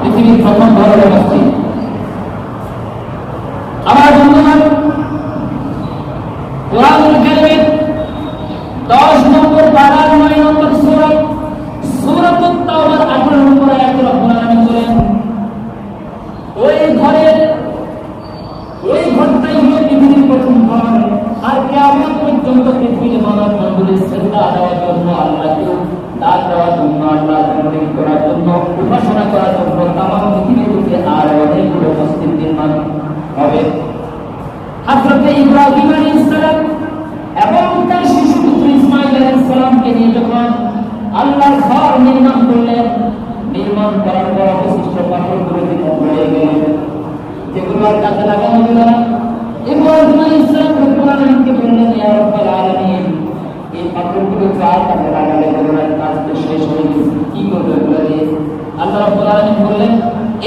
পৃথিবীর প্রথম ধরনের মসজিদ। আমার বন্ধুগণ, কোরআনুল কারীমের 10 নম্বর পারার 9 নম্বর সূরা সূরাতুত তাওবার 18 নম্বর আয়াতে রব্বুল আলামিন বলেন, ওই ঘরটাই হলো পৃথিবীর প্রথম ঘর, আর কিয়ামত পর্যন্ত পৃথিবীর মানব মণ্ডলীর শ্রদ্ধা দেওয়ার জন্য, আল্লাহকে দান দেওয়ার জন্য, আল্লাহর জিকির করার জন্য, উপাসনা করার জন্য তামাম পৃথিবীতে আর অনেকগুলো মসজিদ নির্মাণ হবে। হযরত ইব্রাহিম আলাইহিস সালাম এবং তার শিশু পুত্র ইসমাঈল আলাইহিস সালামকে নিয়ে যখন আল্লাহর ঘর নির্মাণ করলেন, নির্মাণ করার পর অবশিষ্ট পাথরগুলো দিকে রয়ে গেল, যেগুলো আর কাজে লাগানো গেল না। ইব্রাহিম আলাইহিস সালাম রব্বুল আলামিনকে বললেন, ইয়া রাব্বাল আলামিন, এই পাথরগুলো আর কাজে লাগালে বলার কাজ তো শেষ হয়ে গেছে, কি করবে এগুলো দিয়ে? আল্লাহ রাব্বুল আলামিন বললেন,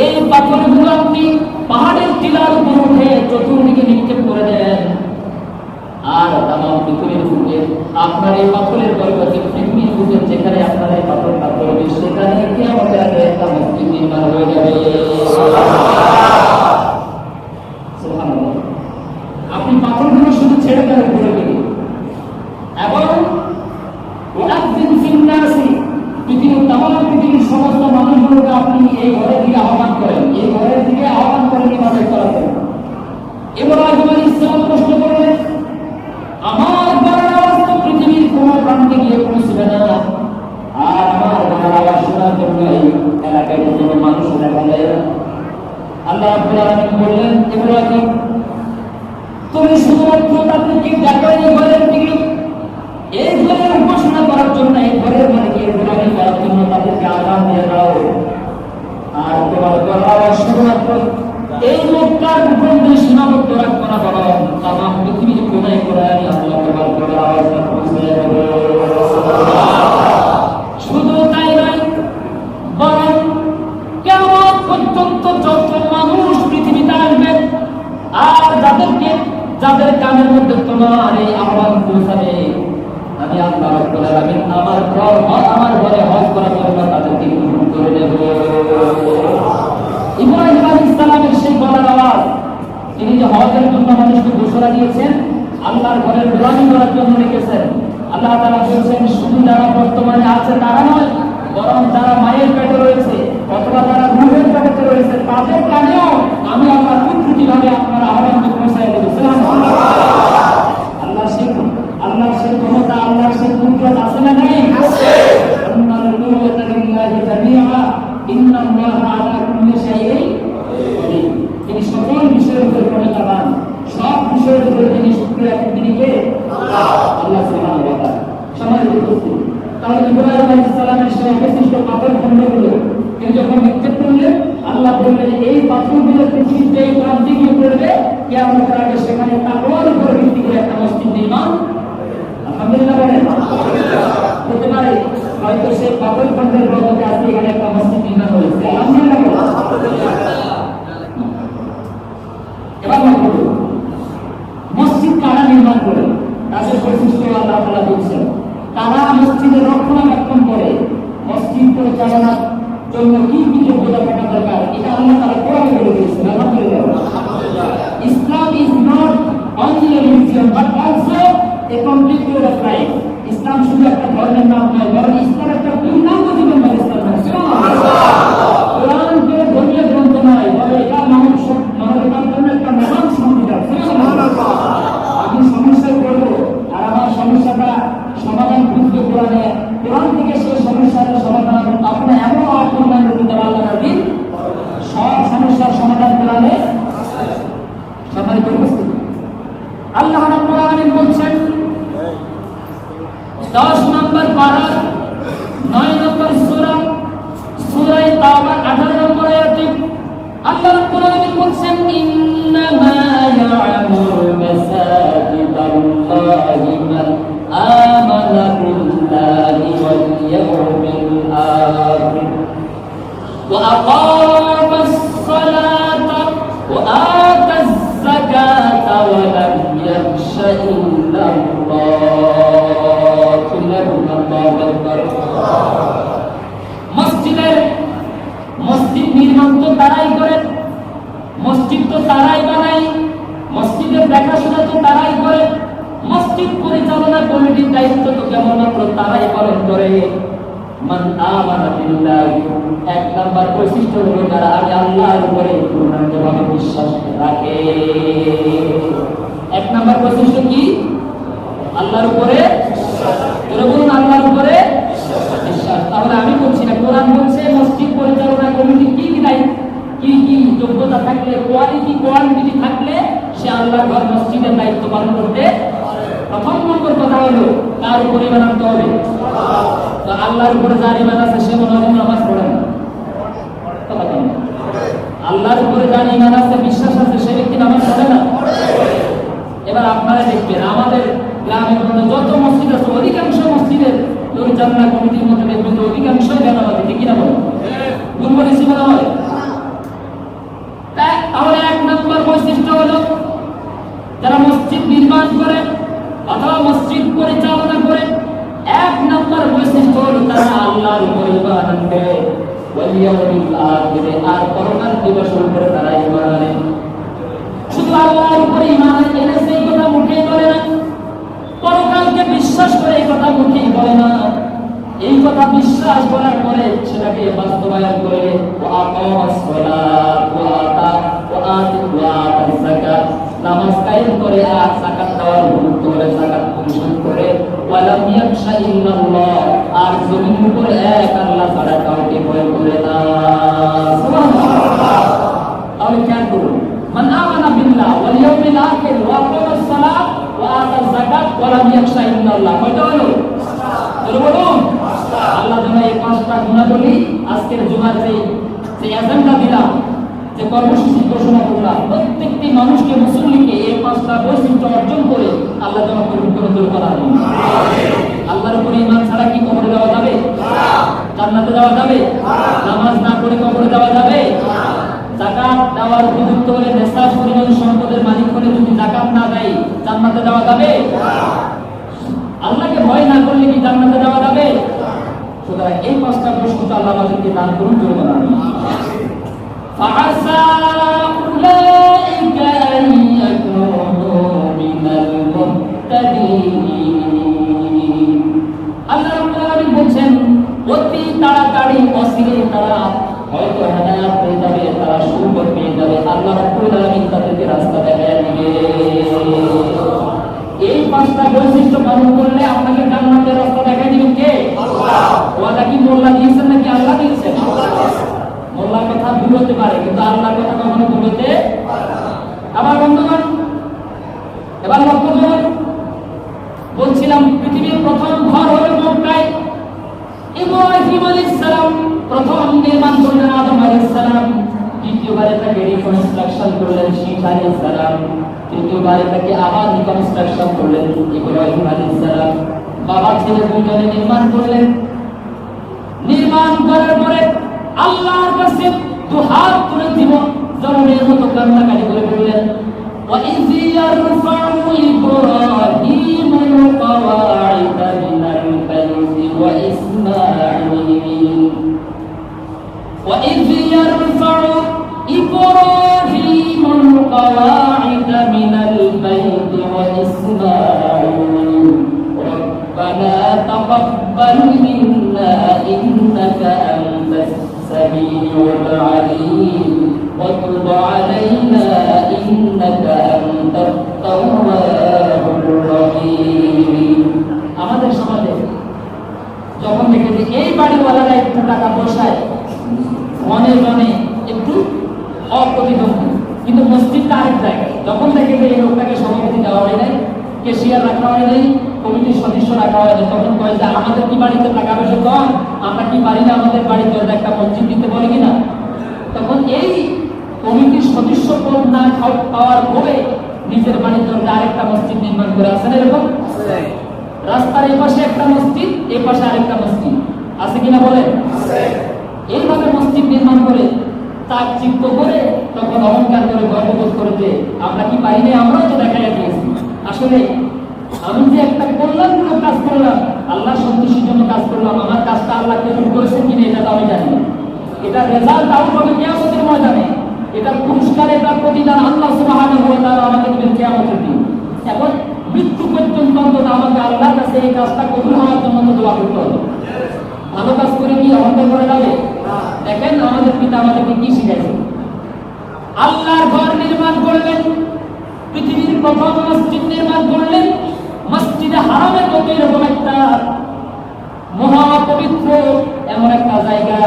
এই পাথরগুলো আপনি পাহাড়ের টিলার উপর উঠে চতুর্দিকে নিক্ষেপ করে দেন, আর তামাম পৃথিবীর বুকে আপনার এই পাথরের পরিবর্তে পৃথিবীর বুকে যেখানে আপনার এই পাথরটা পড়বে সেখানে কিয়ামতের আগে একটা মসজিদ নির্মাণ হয়ে যাবে। সুবহানাল্লাহ। আপনি পাথরগুলো শুধু ছেড়ে দেন উপরে দিকে, এবং ওয়াযিন ফিন নাসি, পৃথিবীর সমস্ত মানুষগুলোকে আপনি এই ঘরের দিকে আহ্বান করেন, এই ঘরের দিকে আহ্বান করেন ইবাদত করার জন্য। ইব্রাহিম আলাইহিস সালাম প্রশ্ন করলেন, আমার ঘরের আওয়াজ তো পৃথিবীর কোন প্রান্তে গিয়ে পৌঁছবে না, আর আমার ঘরের আওয়াজ শোনার জন্য এই এলাকায় কোনো মানুষ দেখা যায় না। আল্লাহ রাব্বুল আলামিন বললেন, ইব্রাহিম, তুমি শুধুমাত্র তাদেরকে ডাকো এই ঘরের দিকে, এই ঘরের উপাসনা করার জন্য, এই ঘরের মালিকের গোলামি করার জন্য তাদেরকে আহ্বান দিয়ে দাও। আর তোমার ঘরের আওয়াজ শুধুমাত্র এই মক্কার ভূখণ্ডে সীমাবদ্ধ রাখবো না, বরং তামাম পৃথিবীর কোনায় কোনায় আল্লাহ তোমার ঘরের আওয়াজটা পৌঁছে যাবে। শুধু তাই নয়, বরং কিয়ামত পর্যন্ত যত মানুষ পৃথিবীতে আসবে, আর যাদের কানের মধ্যে তোমার এই আহ্বান পৌঁছাবে, আমি আল্লাহ রাব্বুল আলামিন আমার ঘরে হজ করার জন্য তাদেরকে গ্রহণ করে নেব। ইব্রাহিম আলাইহিস সালামের সেই গলার আওয়াজ, তিনি যে হজের জন্য মানুষকে ঘোষণা দিয়েছেন, আল্লাহর ঘরের গোলামি করার জন্য রেখেছেন। আল্লাহ তাআলা বলেছেন, শুধু যারা বর্তমানে আছে তারা নয়, বরং যারা মায়ের পেটে রয়েছে অথবা যারা রূহের পেটে রয়েছে তাদের কানেও আমি আল্লাহ কুদরতিভাবে আপনার আহ্বানকে পৌঁছায় দেব। সুবহানাল্লাহ। আল্লাহর সেই ক্ষমতা, আল্লাহর সেই কুদরত আছে না নাই? আছে। আন্নাল কুওয়াতা লিল্লাহি জামিআ ইন্নাল্লাহা আলা কুল্লি শাইইন কাদির। তিনি সকল বিষয়ের উপর ক্ষমতাবান, সব বিষয়ের উপর তিনি শুকরিয়া তিনি কে? আল্লাহ সুবহানাহু ওয়া তাআলা। সম্মানিত উপস্থিতি, তাহলে ইব্রাহিম আলাইহিস সালামের সেই অবশিষ্ট পাথর খণ্ডগুলো তিনি যখন নিক্ষেপ করলেন, আল্লাহ বললেন, এই পাথরগুলো পৃথিবীতে এই প্রান্তে গিয়ে পড়বে, কিয়ামতের আগে সেখানে তাকওয়ার উপর ভিত্তি করে একটা মসজিদ নির্মাণ। আলহামদুলিল্লাহ বলেন। হতে পারে হয়তো সেই পাথর খণ্ডের বদলে আজকে এখানে একটা মসজিদ নির্মাণ হয়েছে। আলহামদুলিল্লাহ বলেন। এবার মসজিদ কারা নির্মাণ করে, তাদের বৈশিষ্ট্য আল্লাহ তাআলা বলছেন, তারা মসজিদের রক্ষণাবেক্ষণ করে, মসজিদ পরিচালনার জন্য কি কি যোগ্যতা থাকা দরকার এটা আল্লাহ তাআলা কোরআনে বলে দিয়েছেন। আলহামদুলিল্লাহ। Islam is not only a religion but also a complete way of life. ইসলাম শুধু একটা ধর্মের নাম নয়, বরং ইসলাম একটা পূর্ণাঙ্গ জীবন ব্যবস্থা। কোরআন যে ধর্মীয় গ্রন্থ নয়, বরং এটা মানবতার জন্য একটা মহান সংবিধান। আমি সমস্যায় পড়বো আর আমার সমস্যাটা সমাধান খুঁজতে কোরআন থেকে সেই সমস্যার সমাধান আপনার এমন অপূর্ণায় রূপে আল্লাহ নবী সব সমস্যার সমাধান কোরআনে। সম্মানিত উপস্থিতি, আল্লাহ রাব্বুল আলামিন বলছেন 10 নম্বর পারা 9 নম্বর সূরা তাওবা 18 নম্বর আয়াতে আল্লাহ রাব্বুল আলামিন বলছেন, ইন্নামা ইয়া'মুরু মাসাজিদাল্লাহি মান আমানা বিল্লাহি ওয়াল ইয়াউমিল আখির ওয়া আকামাস সালাতা ওয়া আতাজ যাকাতা ওয়া লাম ইয়াখশা ইল্লাল্লাহ। আল্লাহু আকবার। মসজিদ নির্মাণ তো তারাই করেন, মসজিদ তো তারাই বানায়, মসজিদের দেখাশোনা তো তারাই করে, মসজিদ পরিচালনা কমিটির দায়িত্ব তো কেবলমাত্র তারাই পালন করে। মান আমানা বিল্লাহ, এক নাম্বার বৈশিষ্ট্য হলো যারা আগে আল্লাহর উপরে পূর্ণাঙ্গভাবে বিশ্বাস রাখে। এক নাম্বার বৈশিষ্ট্য কি? আল্লাহর উপরে বলুন, আল্লাহর উপরে বিশ্বাস। তাহলে আমি বলছি না, কোরআন বলছে মসজিদ পরিচালনা কমিটি কি কি যোগ্যতা থাকলে, কোয়ালিটি থাকলে সে আল্লাহর ঘর মসজিদের দায়িত্ব পালন করতে। প্রথম নম্বর কথা হলো কার উপরে বানাতে হবে? তো আল্লাহর উপরে যার ঈমান আছে সে মনে হয় নামাজ পড়ে না। আল্লাহর উপরে যার ঈমান আছে, বিশ্বাস আছে, সে ব্যক্তি নামাজ পড়ে না। এবার আপনারা দেখবেন আমাদের গ্রামের মধ্যে যত মসজিদ আছে অধিকাংশ মসজিদের পরিচালনা কমিটির মধ্যে দেখবেন অধিকাংশই বেনামাজি, ঠিক কিনা বলেন? ভুল বলেছি মনে হয়? তাহলে এক নম্বর বৈশিষ্ট্য হলো যারা মসজিদ নির্মাণ করে অথবা মসজিদ পরিচালনা করে, এক নম্বর বৈশিষ্ট্য হলো তারা আল্লাহর উপরে ঈমান আনবে, ওয়াল ইয়াউমিল আখির, আর পরকাল দিবসের উপরে তারা ঈমান আনে। শুধু আল্লাহর উপরে ঈমান এনে সেই কথা মুখেই বলে না, পরকালকে বিশ্বাস করে এই কথা মুখেই বলে না, এই কথা বিশ্বাস করার পরে সেটাকে বাস্তবায়ন করে নামাজ কায়েম করে আর যাকাত দেওয়ার গুরুত্ব করে যাকাত পরিশোধ করে ওয়ালাম ইয়াখশা ইল্লাল্লাহ, আর জমিনের উপরে এক আল্লাহ ছাড়া কাউকে ভয় করে না। সুবহানাল্লাহ। তাহলে খেয়াল করুন, মান আমানা বিল্লাহ ওয়াল ইয়াউমিল আখির ওয়া আকামাস সালাত ওয়া আতা যাকাত ওয়ালাম ইয়াখশা ইল্লাল্লাহ, কয়টা হলো? বলুন। আল্লাহ যেন এই পাঁচটা গুণাবলী আজকের জুমার যে এজেন্ডা দিলাম, যে কর্মসূচি ঘোষণা করলাম, প্রত্যেকটি মানুষকে, মুসলিমকে এই পাঁচটা বৈশিষ্ট্য অর্জন করে আল্লাহ যেন পবিত্র করা হয়। আল্লাহর উপরে ঈমান ছাড়া কি কবরে যাওয়া যাবে? জান্নাতে যাওয়া যাবে? নামাজ না করে কবরে যাওয়া যাবে? যাকাত দেওয়ার উপযুক্ত হলে নেশাব পরিমাণ সম্পদের মালিক হলে যদি যাকাত না দেয় জান্নাতে যাওয়া যাবে? আল্লাহকে ভয় না করলে কি জান্নাতে যাওয়া যাবে? সুতরাং এই পাঁচটা বৈশিষ্ট্য আল্লাহ আমাদেরকে দান করুন, জোরে বলুন আমিন। فعسى أولئك أن يكونوا من المهتدين। আল্লাহ রাব্বুল আলামিন বলেন অতি তাড়াতাড়ি অচিরেই তারা হয়তো হেদায়েত পেয়ে যাবে, তারা সুপথ পেয়ে যাবে, আল্লাহ রাব্বুল আলামিন তাদেরকে রাস্তা দেখায় দিবে। এই পাঁচটা বৈশিষ্ট্য পালন করলে আপনাকে জান্নাতের রাস্তা দেখায় দিবেন কে? আল্লাহ। ওয়াদা কি মোল্লা দিয়েছেন নাকি আল্লাহ দিয়েছেন? মোল্লার কথা ভুল হতে পারে, কিন্তু আল্লাহর কথা কখনো ভুল হতে পারে না। আমার বন্ধুগণ, এবার লক্ষ্য করুন, বলছিলাম পৃথিবীর প্রথম ঘর হলো মক্কায়। ইব্রাহিম আলাইহিস সালাম প্রথম নির্মাণ করলেন আদম আলাইহিস সালাম, দ্বিতীয়বারে তাকে রিকনস্ট্রাকশন করলেন শীশ আলাইহিস সালাম, তৃতীয়বারে তাকে আবার রিকনস্ট্রাকশন করলেন ইব্রাহিম আলাইহিস সালাম। বাবা ছেলে দুজনে নির্মাণ করলেন। নির্মাণ করার পরে আল্লাহর কাছে দুহাত তুলে দিব, জনমের মতো কান্নাকাটি করে বললেন وَإِذْ يَرْفَعُ إِبْرَاهِيمُ الْقَوَاعِدَ مِنَ الْبَيْتِ وَإِسْمَاعِيلُ وَإِذْ يَرْفَعُ إِبْرَاهِيمُ الْقَوَاعِدَ مِنَ الْبَيْتِ وَإِسْمَاعِيلُ رَبَّنَا تَقَبَّلْ مِنَّا إِنَّكَ أَنْتَ السميع العليم وتب علينا إنك أنت التواب الرحيم। আমাদের সমাজে যখন দেখে যে এই বাড়িওয়ালারা একটু টাকা পয়সায় মনে মনে একটু অপ্রতিদ্বন্দ্বী, কিন্তু মসজিদটা আরেক জায়গায়, যখন দেখে যে এই লোকটাকে সভাপতি দেওয়া হয় নাই, কেশিয়ার রাখা হয় নাই, কমিটির সদস্য রাখা হয় নাই, তখন কয় যে আমাদের কি বাড়িতে টাকা পয়সা কম, আমরা কি পারি না আমাদের বাড়িতে একটা মসজিদ দিতে বলে কিনা। তখন এই কমিটির সদস্য পদ না পাওয়ার পরে নিজের বাড়ির দরজা আরেকটা মসজিদ নির্মাণ করে আসেন, এরকম রাস্তার এই পাশে একটা মসজিদ, এই পাশে আরেকটা মসজিদ আছে কিনা বলেন? এইভাবে মসজিদ নির্মাণ করে চাকচিক্য করে তখন অহংকার করে গর্ববোধ করে যে আমরা কি পারি না, আমরাও তো দেখাই দিয়েছি। আসলে আমি যে একটা কল্যাণমূলক কাজ করলাম, আল্লাহ সন্তুষ্টির জন্য কাজ করলাম, আমার কাজটা আল্লাহ কবুল করেছেন কিনা এটা তো আমি জানি না। এটা রেজাল্ট আউট হবে কিয়ামতের এটা প্রতিদান আল্লাহ সুবহানাহু ওয়া তাআলা আমাকে দিবেন কিয়ামতের দিন। এখন মৃত্যু পর্যন্ত অন্তত আমাকে আল্লাহর কাছে এই কাজটা কবুল হওয়ার জন্য দোয়া করতে হবে। ভালো কাজ করে কি অহংকার করা যাবে? দেখেন আমাদের পিতা আমাদেরকে কি শিখাইছে। আল্লাহর ঘর নির্মাণ করলেন, পৃথিবীর প্রথম মসজিদ নির্মাণ করলেন। মসজিদে হারামের মতো এরকম একটা মহাপবিত্র এমন একটা জায়গা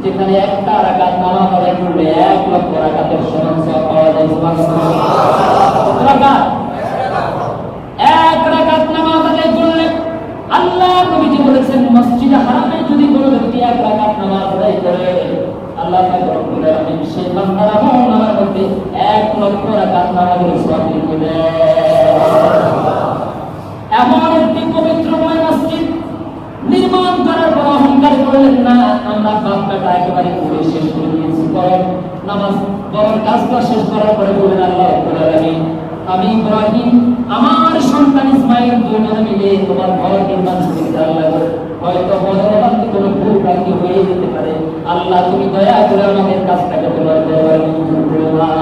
যেখানে একটা রাকাত নামাজ আদায় করলে 1 লক্ষ রাকাতের সমান সওয়াব পাওয়া যায়। সুবহানাল্লাহ। এক রাকাত নামাজ আদায় করলে আল্লাহ নবীজি বলেছেন মসজিদে হারামে যদি কোনো ব্যক্তি 1 রাকাত নামাজ আদায় করে আল্লাহ পাক রব্বুল আলামিন সেই বান্দার আমলের মধ্যে 1 লক্ষ রাকাত নামাজের সওয়াব লিখে দেন। এমন একটি পবিত্রময় মসজিদ নির্মাণ করার পর অহংকার করলেন না, আমরা বাপটা একেবারে পুরো শেষ করে দিয়েছি। পরে নামাজ বড় কাজটা শেষ করার পরে বলেন আল্লাহ রাব্বুল আলামিন আমি ইব্রাহিম আমার সন্তান ইসমাঈল দুজনে মিলে তোমার ঘর নির্মাণ করেছি। আল্লাহ হয়তো মনের মধ্যে কোনো ভুল ভ্রান্তি হয়ে যেতে পারে, আল্লাহ তুমি দয়া করে আমাদের কাজটাকে তোমার দরবারে মঞ্জুর করে নাও।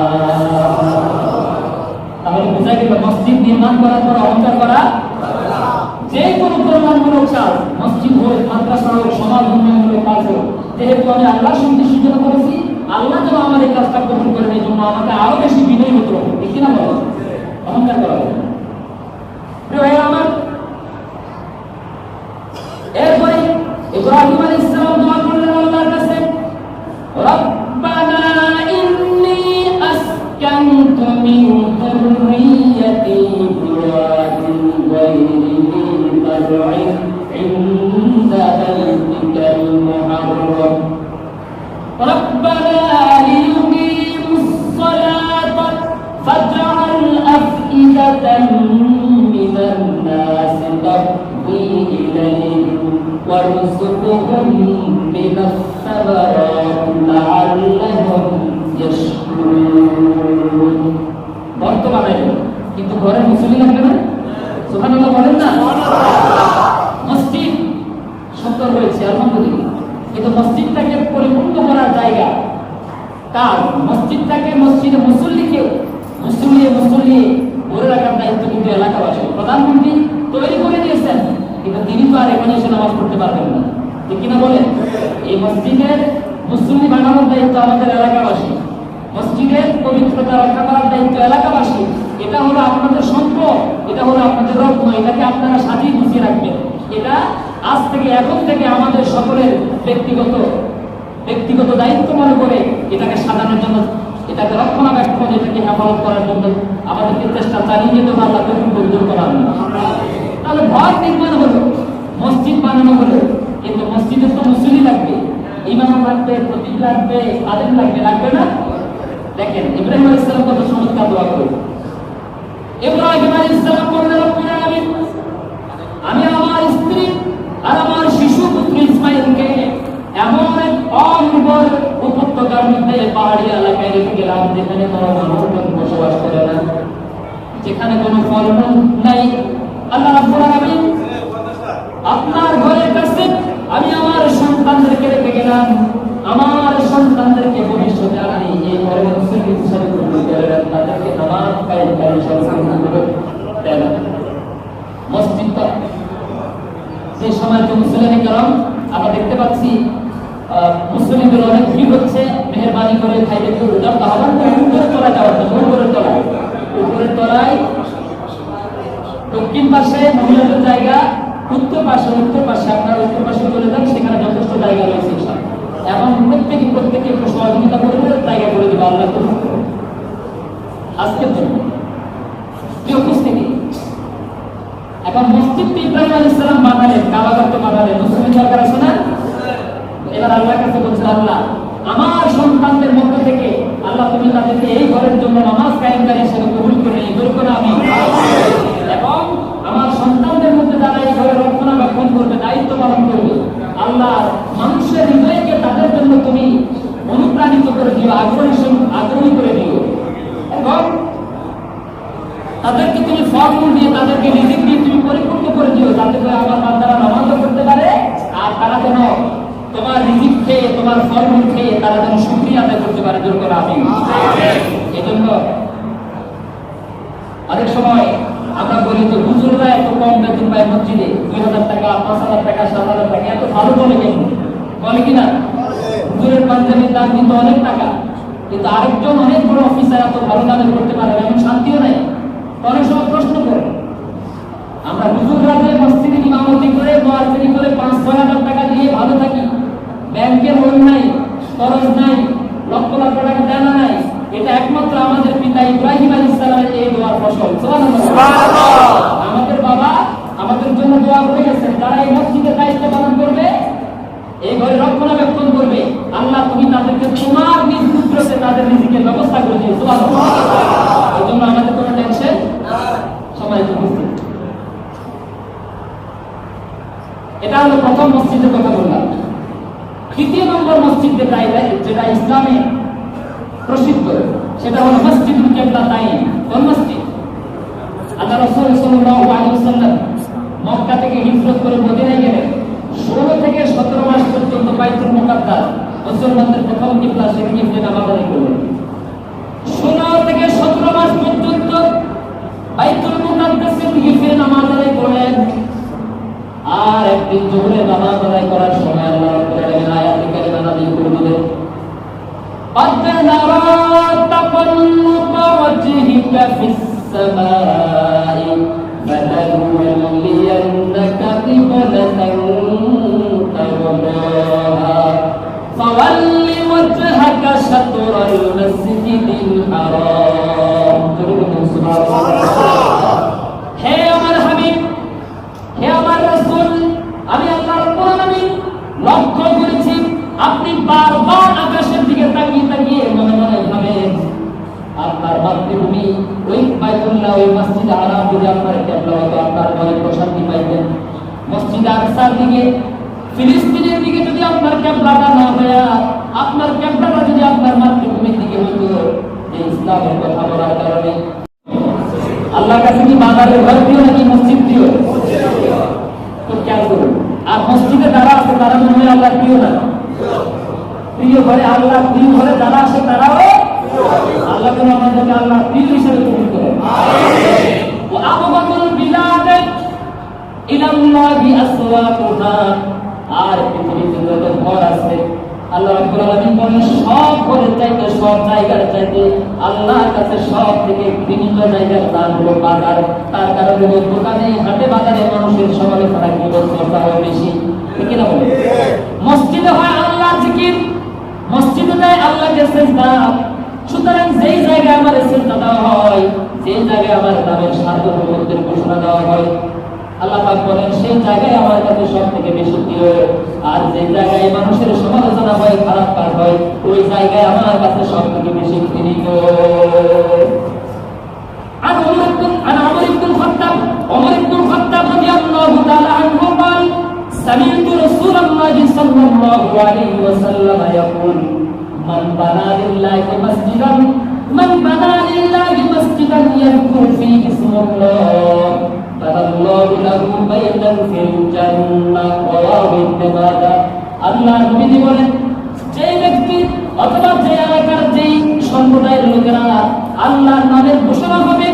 তাহলে বোঝা গেল মসজিদ নির্মাণ করার পর অহংকার করা যে কোনো কল্যাণমূলক কাজ, মসজিদ হোক, মাদ্রাসা হোক, সমাজ উন্নয়নমূলক কাজ হোক, যেহেতু আমি আল্লাহ সন্তুষ্টির জন্য করেছি, আল্লাহ যেন আমার এই কাজটা গ্রহণ করেন এই জন্য আমাকে আরো বেশি বিনয়ী হতে হবে। ঠিক কিনা বলো? অহংকার করা হবে। প্রিয় ভাই আমার, এরপরে ইব্রাহিম আলাইহিস সালাম দোয়া করলেন আল্লাহর কাছে, রব্বানা ইন্নী আসকানতু মিন যুররিয়্যাতি বিওয়াদিন গায়রি যি যার'ইন ইনদা বাইতিকাল মুহাররাম রব্বানা লিয়ুকিমুস সালাতা ফাজ'আল আফইদাতান মিনান নাসি তাহওয়ি ইলাইহিম ওয়ারযুকহুম মিনাস সামারাতি লাআল্লাহুম ইয়াশকুরুন। বর্তমানে কিন্তু ঘরে মুসল্লি লাগবে না? সুবহানাল্লাহ বলেন না? মসজিদ সুন্দর হয়েছে আলহামদুলিল্লাহ, কিন্তু মসজিদটাকে পরিপূর্ণ করার জায়গা কার? মসজিদটাকে মসজিদে মুসল্লি ধরে রাখার দায়িত্ব কিন্তু এলাকাবাসী। প্রধানমন্ত্রী তৈরি করে দিয়েছেন, কিন্তু তিনি তো আর এখানে এসে নামাজ পড়তে পারবেন না। ঠিক কিনা বলেন? এই মসজিদের মুসল্লি বানানোর দায়িত্ব আমাদের এলাকাবাসী, মসজিদের পবিত্রতা রক্ষা করার দায়িত্ব এলাকাবাসী। এটা হলো আপনাদের সম্পদ, এটা হলো আপনাদের রত্ন, এটাকে আপনারা সাজিয়ে গুছিয়ে রাখবেন। এটা আজ থেকে এখন থেকে আমাদের সকলের ব্যক্তিগত দায়িত্ব মনে করে এটাকে সাজানোর জন্য, এটাকে রক্ষণাবেক্ষণ, এটাকে হেফাজত করার জন্য আমাদেরকে চেষ্টা চালিয়ে যেতে হবে। আল্লাহ তৌফিক দান করেন। তাহলে ঘর নির্মাণ হলো, মসজিদ বানানো হলো, কিন্তু মসজিদে তো মুসল্লি লাগবে, ইমাম লাগবে, খতিব লাগবে, আলেম লাগবে, লাগবে না? দেখেন ইব্রাহিম আলাইহিস সালাম কত চমৎকার দোয়া করলেন। ইব্রাহিম আলাইহিস সালাম বললেন রব্বুল আলামিন আমি আমার স্ত্রী আর আমার শিশু পুত্র ইসমাঈলকে এমন এক অনির্ভর উপত্যকার মধ্যে পাহাড়ি এলাকায় রেখে গেলাম যেখানে কোনো মানুষজন বসবাস করে না, যেখানে কোনো ফলমূল নাই। আল্লাহ রাব্বুল আলামিন আপনার ঘরের কাছে আমি আমার সন্তানদেরকে রেখে গেলাম, আমার সন্তানদেরকে ভবিষ্যতে আপনি এই ঘরের মুসল্লি হিসাবে গ্রহণ করেন, তাদেরকে নামাজ কায়েমকারী হিসাবে দেন। মসজিদটা যে সময় তো মুসলিম কালাম আমরা দেখতে পাচ্ছি মুসলিমদের অনেক ভিড় হচ্ছে, মেহরবানি করে খাইতে দরকার হবে না, উপরের তলায় যাওয়ার জন্য উপরের তলায় দক্ষিণ পাশে মহিলাদের জায়গা, উত্তর পাশে আপনার উত্তর পাশে চলে যান, সেখানে যথেষ্ট জায়গা রয়েছে এবং প্রত্যেকে একটু সহযোগিতা করবে, জায়গা করে দেবে আল্লাহ আজকের জন্য কি উপস্থিতি। এখন মসজিদটি ইব্রাহিম আলাইহিস সালাম বানালেন, কাবাগর তো বানালেন, মুসলিম দরকার আছে না? এবার আল্লাহর কাছে বলছেন আল্লাহ আমার সন্তানদের মধ্য থেকে আল্লাহ তুমি তাদেরকে এই ঘরের জন্য নামাজ কায়েমকারী হিসেবে কবুল করে নিই, দরকার আমি এবং আমার সন্তানদের মধ্যে যারা এই ঘরের রক্ষণাবেক্ষণ করবে, দায়িত্ব পালন করবে, আল্লাহ মানুষের হৃদয়কে তাদের জন্য তুমি অনুপ্রাণিত করে দিও, আগ্রহী করে দিও এবং তাদেরকে তুমি ফলমূল দিয়ে, তাদেরকে রিজিক দিয়ে তুমি পরিপূর্ণ করে দিও, যাতে করে আমার বান্দারা নামাজও করতে পারে আর তারা যেন তোমার রিজিক খেয়ে, তোমার ফলমূল খেয়ে তারা যেন শুকরিয়া আদায় করতে পারে। জোর করে আমিন। এজন্য অনেক সময় আমরা বলি যে হুজুররা এত কম বেতন পায় মসজিদে, 2000 টাকা, 5000 টাকা, 7000 টাকা, এত ভালো বলে কেন? বলে কিনা? হুজুরের পাঞ্জাবির দাম কিন্তু অনেক টাকা, কিন্তু আরেকজন অনেক বড় অফিসার এত ভালো দামে করতে পারে, এমন শান্তিও নেই। অনেক সময় প্রশ্ন করে আমরা হুজুররা যে মসজিদে ইমামতি করে, মুয়াজ্জিন করে 5-6 হাজার টাকা দিয়ে ভালো থাকি, ব্যাংকের লোন নাই, খরচ নাই, লক্ষ লক্ষ টাকা দেনা নাই, এটা একমাত্র আমাদের পিতা ইব্রাহিম আলাইহিস সালামের এই দোয়ার ফসল। সুবহানাল্লাহ। আমাদের বাবা আমাদের জন্য দোয়া করে গেছেন, যারা এই মসজিদের দায়িত্ব পালন করবে, এই ঘরে রক্ষণাবেক্ষণ করবে, আল্লাহ তুমি তাদেরকে তোমার নিজ পুত্রকে তাদের রিজিকের ব্যবস্থা করে দিও। সুবহানাল্লাহ। এই জন্য আমাদের কোনো টেনশন সবাই তো বুঝতে। এটা হলো প্রথম মসজিদের কথা বললাম। দ্বিতীয় নম্বর মসজিদ যেটা ইসলামে প্রসিদ্ধ, সেটা হলো মসজিদুল কিবলাতাইন। কোন মসজিদ? আল্লাহ রাসূল সাল্লাল্লাহু আলাইহি ওয়াসাল্লাম মক্কা থেকে হিজরত করে মদিনায় গেলেন। 16 থেকে 17 মাস পর্যন্ত বাইতুল মুকাদ্দাস মুসলমানদের প্রথম কিবলা, সেখানে গিয়ে নামাজ আদায় করলেন। 16 থেকে 17 মাস পর্যন্ত বাইতুল মুকাদ্দাসে গিয়ে নামাজ আদায় করলেন। আর একদিন জোহরে নামাজ আদায় করার সময় আল্লাহ রাব্বুল আলামিন আয়াতে কারিমা নাযিল করে দিলেন, قد نرى تقلب وجهك في السماء فلنولينك قبلة ترضاها فول وجهك شطر المسجد الحرام। হে আমার হাবিব, হে আমার রাসূল, আমি আল্লাহ রাব্বুল আলামিন লক্ষ্য করেছি আপনি বারবার আকাশের দিকে তাকিয়ে তাকিয়ে মনে মনে ভাবেন আপনার মাতৃভূমি ওই বাইতুল্লাহ, ওই মসজিদ হারাম যদি আপনার কিবলা হতো, আপনার মনে প্রশান্তি পাইতেন। মসজিদ আকসার দিকে, ফিলিস্তিনের দিকে যদি আপনার কিবলাটা না হয়, আপনার কিবলাটা যদি আপনার মাতৃভূমির দিকে হতো, এই ইসলামের কথা বলার কারণে আল্লাহর কাছে কি বাজারের ঘর প্রিয় নাকি মসজিদ প্রিয়? তো খেয়াল করুন। আর মসজিদে যারা আছে তারা মনে হয় আল্লাহ প্রিয় না? প্রিয় ঘরে আল্লাহ, প্রিয় ঘরে যারা আসে তারাও আল্লাহ যেন আমাদেরকে আল্লাহ প্রিয় হিসেবে কবুল করেন। ও আবগাতুল বিলাদ ইলাল্লাহি আসওয়াতুহা। আর পৃথিবীতে যত ঘর আছে আল্লাহ রাব্বুল আলামিন বলেন সব ঘরের চাইতে, সব জায়গার চাইতে আল্লাহর কাছে সব থেকে ঘৃণিত জায়গার নাম হলো বাজার। তার কারণে দোকানে, হাটে, বাজারে মানুষের সমালোচনা কি চর্চা হয় বেশি, ঠিক না বলে? মসজিদে হয় আল্লাহর জিকির, মসজিদে যায় আল্লাহকে সিজদা। সুতরাং যেই জায়গায় আমার সিজদা দেওয়া হয়, যেই জায়গায় আমার নামের সার্বভৌমত্বের ঘোষণা দেওয়া হয়, আল্লাহ পাক বলেন সেই জায়গায় আমার কাছে সব থেকে বেশি প্রিয়। আর যে জায়গায় মানুষের সমালোচনা হয়, খারাপ কাজ হয়, ওই জায়গায় আমার কাছে সব থেকে বেশি ঘৃণিত। আর ওমর ইবনুল খাত্তাব রাদিয়াল্লাহু তাআলা আনহু বলেন, سمعت رسول الله صلى الله عليه وسلم يقول من بنى لله مسجدا يذكر فيه اسم الله بنى الله له بيتا في الجنة رواه ابن ماجه। আল্লাহ নবী বলেন, যে ব্যক্তি অথবা যে এলাকার যেই সম্প্রদায়ের লোকেরা আল্লাহর নামের ঘোষণা হবে,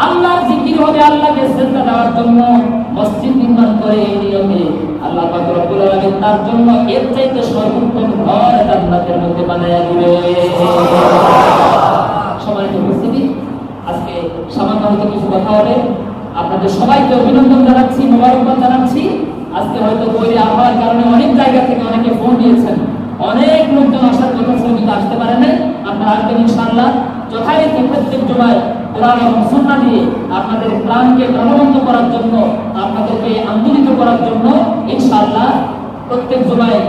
আল্লাহর জিকির হবে, আল্লাহকে সিজদা দেওয়ার জন্য মসজিদ নির্মাণ করে, এই নিয়মে আল্লাহ পাক রব্বুল আলামিন তার জন্য এর চাইতে সর্বোত্তম ঘর জান্নাতের মধ্যে বানায়া দিবে। সম্মানিত উপস্থিতি, আজকে সামান্য হয়তো কিছু কথা হবে, আপনাদের সবাইকে অভিনন্দন জানাচ্ছি, মোবারকবাদ জানাচ্ছি। আজকে হয়তো বইয়ের আবহাওয়ার কারণে অনেক জায়গা থেকে অনেকে ফোন দিয়েছেন, অনেক লোকজন আসার কথা ছিল কিন্তু আসতে পারেন না। আপনারা আসবেন ইনশাআল্লাহ। যথারীতি প্রত্যেক জুমায় কোরআন এবং সুন্নাহ দিয়ে আপনাদের প্রাণকে প্রাণবন্ত করার জন্য, আপনাদেরকে আন্দোলিত করার জন্য ইনশাআল্লাহ প্রত্যেক জুমায়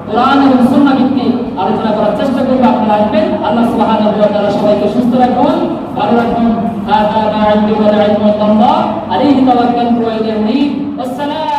কোরআন এবং সুন্নাহ ভিত্তিক আলোচনা করার চেষ্টা করব। আপনারা আসবেন। আল্লাহ সুবহানাহু ওয়া তাআলা সবাইকে সুস্থ রাখুন, ভালো রাখুন। হাযা মা ইনদি ওয়া লা ইলমু ইল্লাল্লাহ আলাইহি তাওয়াক্কালতু ওয়া ইলাইহি। আসসালাম।